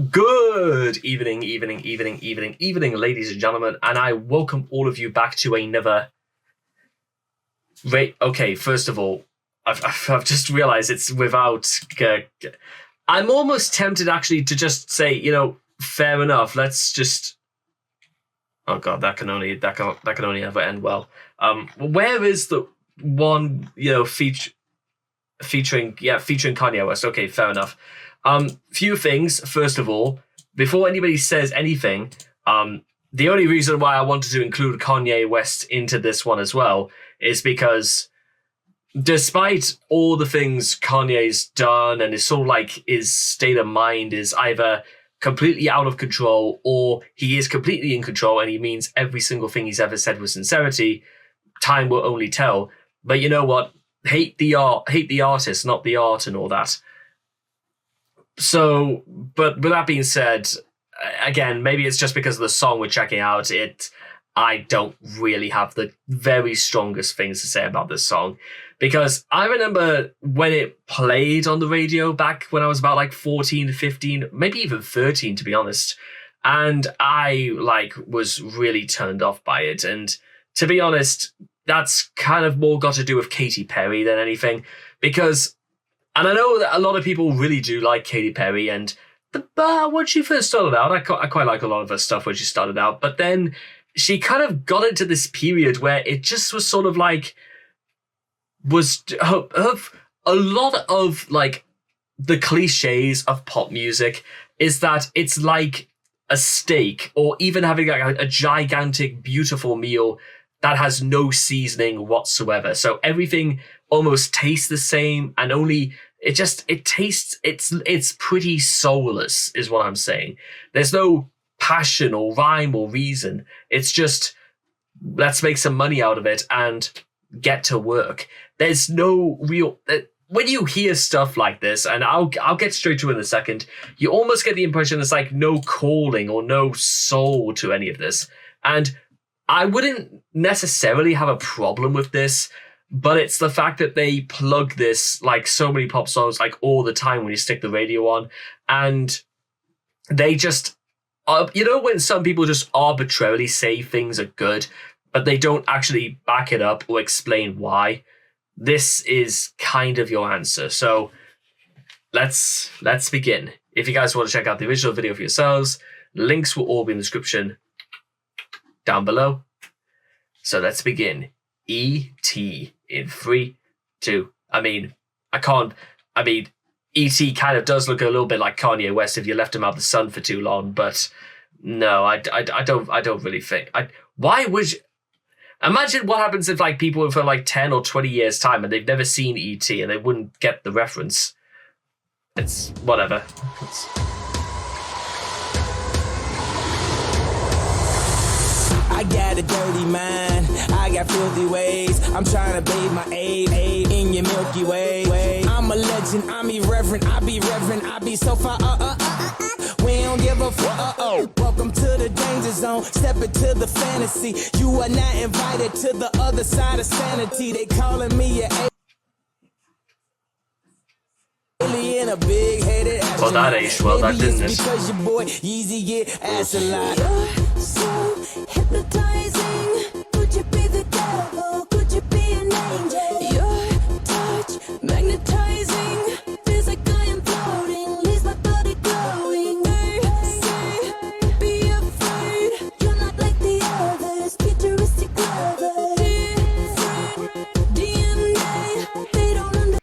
Good evening, ladies and gentlemen, and I welcome all of you back to another. Okay, first of all, I've just realised it's without. I'm almost tempted actually to just say, fair enough. Let's just. Oh God, that can only ever end well. Where is the one featuring Kanye West? Okay, fair enough. Few things. First of all, before anybody says anything, the only reason why I wanted to include Kanye West into this one as well is because despite all the things Kanye's done and it's sort of like his state of mind is either completely out of control or he is completely in control and he means every single thing he's ever said with sincerity, time will only tell. But you know what? Hate the artist, not the art and all that. So, but with that being said, again, maybe it's just because of the song we're checking out. I don't really have the very strongest things to say about this song because I remember when it played on the radio back when I was about like 14 to 15, maybe even 13 to be honest. And I was really turned off by it. And to be honest, that's kind of more got to do with Katy Perry than anything because, and I know that a lot of people really do like Katy Perry and when she first started out, I quite like a lot of her stuff when she started out, but then she kind of got into this period where it just was sort of was a lot of the cliches of pop music is that it's like a steak or even having a gigantic, beautiful meal that has no seasoning whatsoever. So everything almost tastes the same and it's pretty soulless is what I'm saying. There's no passion or rhyme or reason. It's just, let's make some money out of it and get to work. There's no real... When you hear stuff like this, and I'll get straight to it in a second, you almost get the impression there's no calling or no soul to any of this. And I wouldn't necessarily have a problem with this, but it's the fact that they plug this like so many pop songs all the time when you stick the radio on, and they just... when some people just arbitrarily say things are good, but they don't actually back it up or explain why, this is kind of your answer. So let's begin. If you guys want to check out the original video for yourselves, links will all be in the description down below. So let's begin. E.T. in 3, 2. E.T. kind of does look a little bit like Kanye West if you left him out the sun for too long, but no, I don't really think. Why would you? Imagine what happens if people for 10 or 20 years time and they've never seen E.T. and they wouldn't get the reference. It's whatever. I got a dirty mind, I got filthy ways. I'm trying to bathe my aid in your Milky Way. I'm a legend, I'm irreverent, I be reverent, I be so far. We don't give a fuck. Welcome to the danger zone. Step into the fantasy. You are not invited to the other side of sanity. They calling me a alien, a big-headed astronaut. Well, that aged well, that didn't it? Because your boy Yeezy get ass a lot. You're so hypnotizing. Could you be the devil? Could you be an angel? Your touch magnetizing. Feels like I am floating. Leaves my body glowing. They say, be afraid. You're not like the others. Futuristic lovers. Different DNA. They don't understand.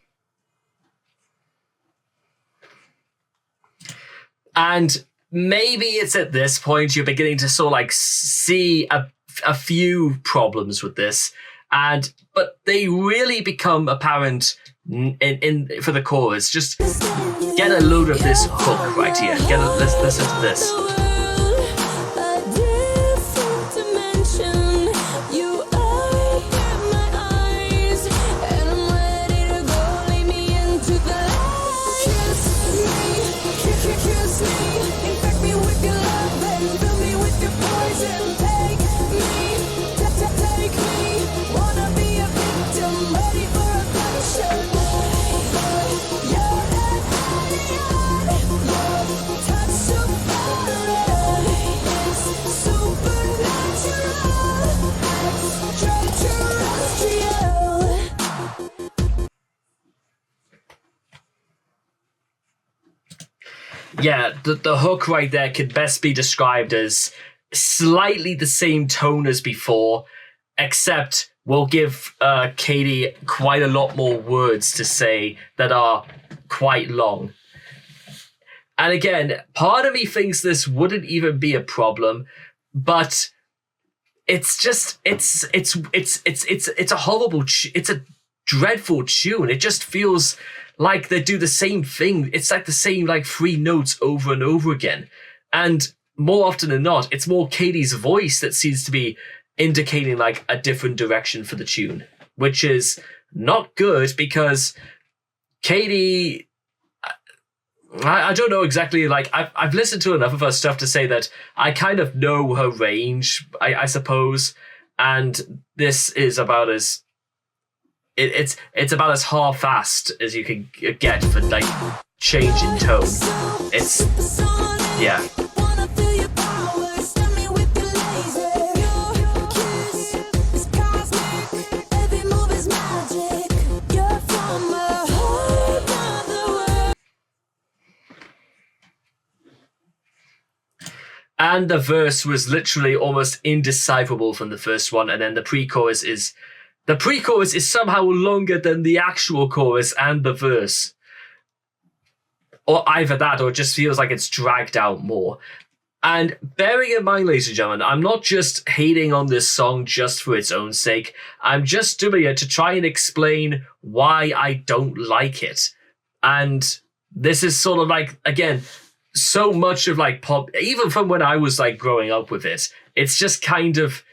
And maybe it's at this point you're beginning to sort of see a few problems with this, but they really become apparent in for the chorus. Just get a load of this hook right here. Let's listen to this. Touch so yeah, the hook right there could best be described as slightly the same tone as before, except we'll give Katy quite a lot more words to say that are quite long. And again, part of me thinks this wouldn't even be a problem, but it's just it's a horrible, it's a dreadful tune. It just feels like they do the same thing. It's like the same like three notes over and over again. And more often than not, it's more Katy's voice that seems to be indicating like a different direction for the tune, which is not good because Katy, I don't know exactly, like I've listened to enough of her stuff to say that I kind of know her range, I suppose, and this is about as it's about as half-assed as you can get for like change in tone. It's yeah. And the verse was literally almost indecipherable from the first one, and then the pre-chorus is somehow longer than the actual chorus and the verse. Or either that, or it just feels like it's dragged out more. And bearing in mind, ladies and gentlemen, I'm not just hating on this song just for its own sake. I'm just doing it to try and explain why I don't like it. And this is sort of like, again, so much of like pop, even from when I was like growing up with it, it's just kind of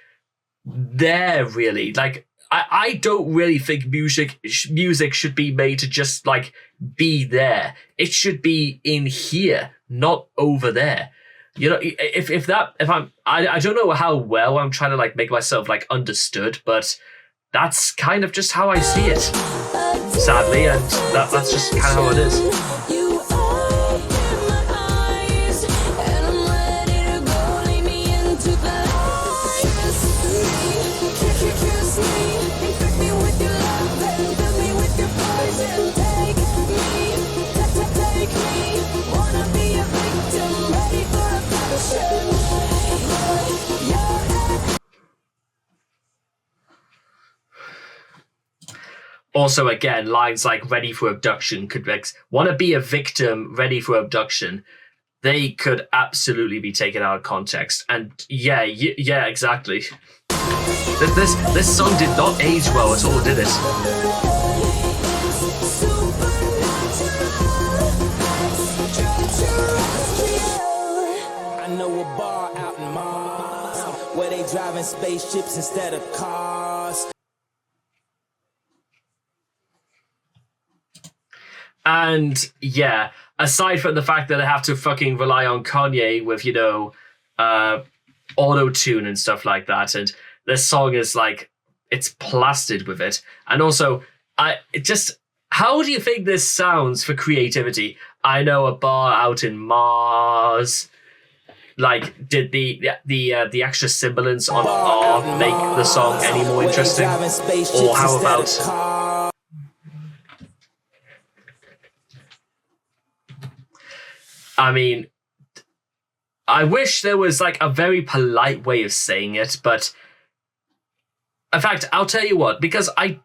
there really. Like, I don't really think music should be made to just like be there. It should be in here, not over there. You know, I don't know how well I'm trying to like make myself like understood, but that's kind of just how I see it, sadly, and that's just kind of how it is. Also, again, lines like "ready for abduction" could want to be a victim, ready for abduction. They could absolutely be taken out of context. And yeah, exactly. This song did not age well at all, did it? I know a bar out in Mars where they driving spaceships instead of cars. And yeah, aside from the fact that I have to fucking rely on Kanye with, you know, auto-tune and stuff like that, and this song is like, it's plastered with it. And also, how do you think this sounds for creativity? I know a bar out in Mars. Like, did the extra sibilance on R make the song any more interesting? Or how about... I mean, I wish there was like a very polite way of saying it, but in fact, I'll tell you what, because I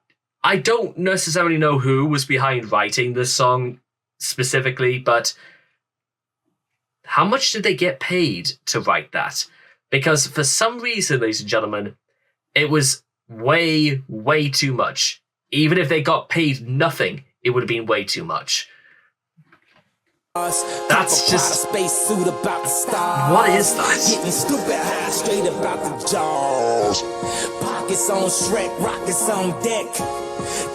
don't necessarily know who was behind writing this song specifically, but how much did they get paid to write that? Because for some reason, ladies and gentlemen, it was way, way too much. Even if they got paid nothing, it would have been way too much. That's just... What is that? Getting stupid high, straight about the jaws. Pockets on Shrek, rockets on deck.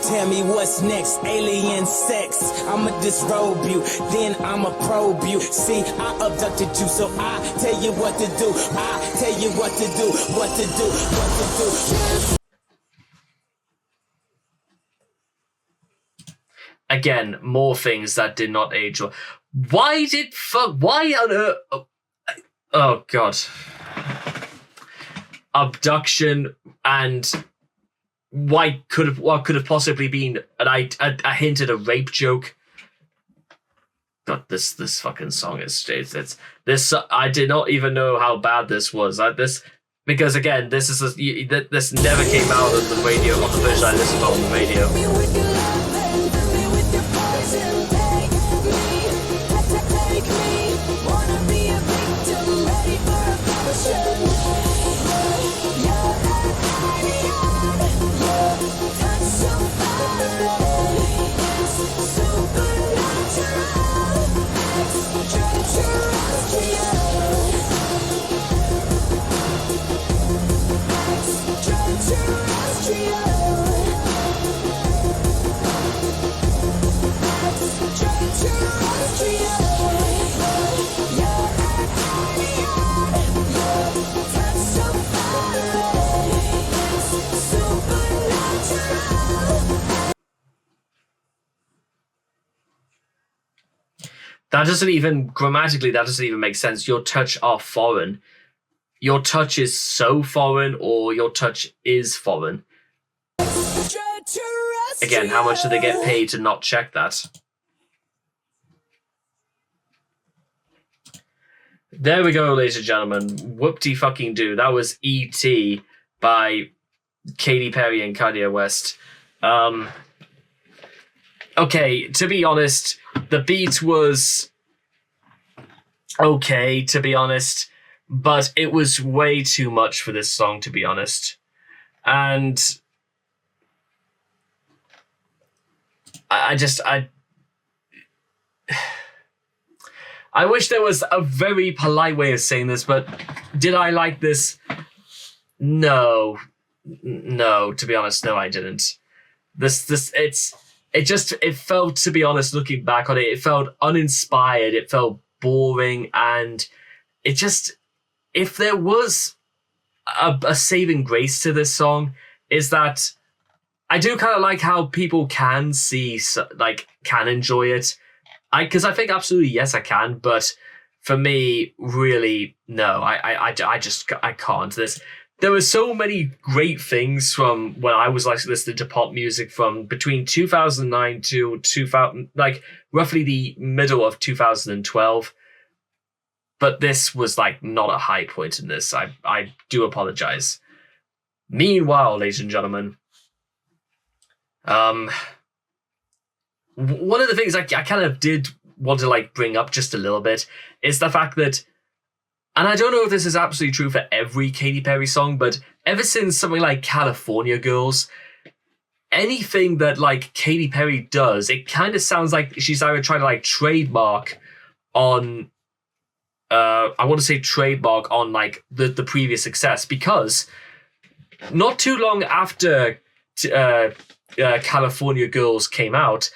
Tell me what's next, alien sex. I'ma disrobe you, then I'ma probe you. See, I abducted you, so I tell you what to do. I tell you what to do, what to do, what to do. Again, more things that did not age well. Why on earth? Oh God. Abduction and what could have possibly been a hint at a rape joke. But this fucking song is it's this. I did not even know how bad this was. Because again, this never came out on the radio, on the version I listened to on the radio. Me with your love and fill me with your poison. Take me. Wanna be a victim, ready for a potion. You're your touch so fine. It's supernatural, That doesn't even, grammatically, that doesn't even make sense. Your touch are foreign. Your touch is so foreign, or your touch is foreign. Again, how much do they get paid to not check that? There we go, ladies and gentlemen. Whoop-de-fucking-do. That was E.T. by Katy Perry and Kanye West. Okay, to be honest, the beat was okay, to be honest, but it was way too much for this song, to be honest. And I wish there was a very polite way of saying this, but did I like this? No, to be honest, no, I didn't. It felt, to be honest, looking back on it, it felt uninspired, it felt boring, and it just, if there was a saving grace to this song, is that I do kind of like how people can can enjoy it. Because I think absolutely yes, I can, but for me, really, no, I can't. There were so many great things from when I was listening to pop music from between 2009 to 2000, roughly the middle of 2012. But this was not a high point in this. I do apologize. Meanwhile, ladies and gentlemen, one of the things I kind of did want to bring up just a little bit is the fact that, and I don't know if this is absolutely true for every Katy Perry song, but ever since something like California Girls, anything that Katy Perry does, it kind of sounds like she's either trying to trademark on, I want to say trademark on the previous success, because not too long after California Girls came out,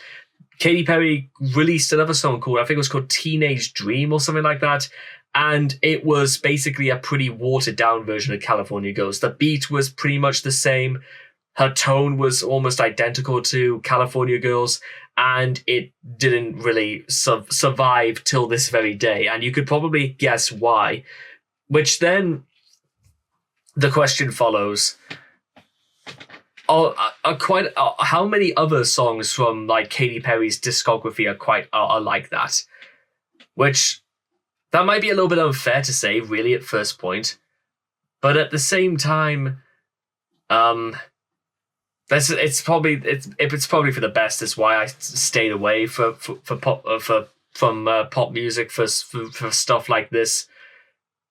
Katy Perry released another song called, I think it was called Teenage Dream or something like that. And it was basically a pretty watered down version of California Girls. The beat was pretty much the same. Her tone was almost identical to California Girls. And it didn't really survive till this very day. And you could probably guess why. Which then the question follows, how many other songs from Katy Perry's discography are like that? Which, that might be a little bit unfair to say, really, at first point. But at the same time, it's probably for the best. That's why I stayed away from pop music for stuff like this.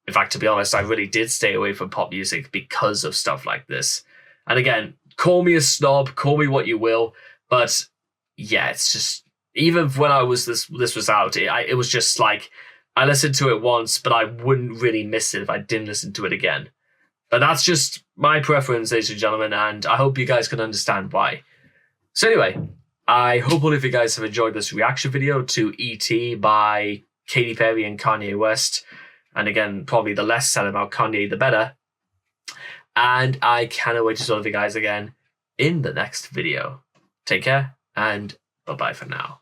In fact, to be honest, I really did stay away from pop music because of stuff like this. And again, call me a snob, call me what you will, but yeah, it's just, even when this was out, it was just I listened to it once, but I wouldn't really miss it if I didn't listen to it again. But that's just my preference, ladies and gentlemen, and I hope you guys can understand why. So anyway, I hope all of you guys have enjoyed this reaction video to E.T. by Katy Perry and Kanye West. And again, probably the less said about Kanye, the better. And I cannot wait to talk to you guys again in the next video. Take care, and bye-bye for now.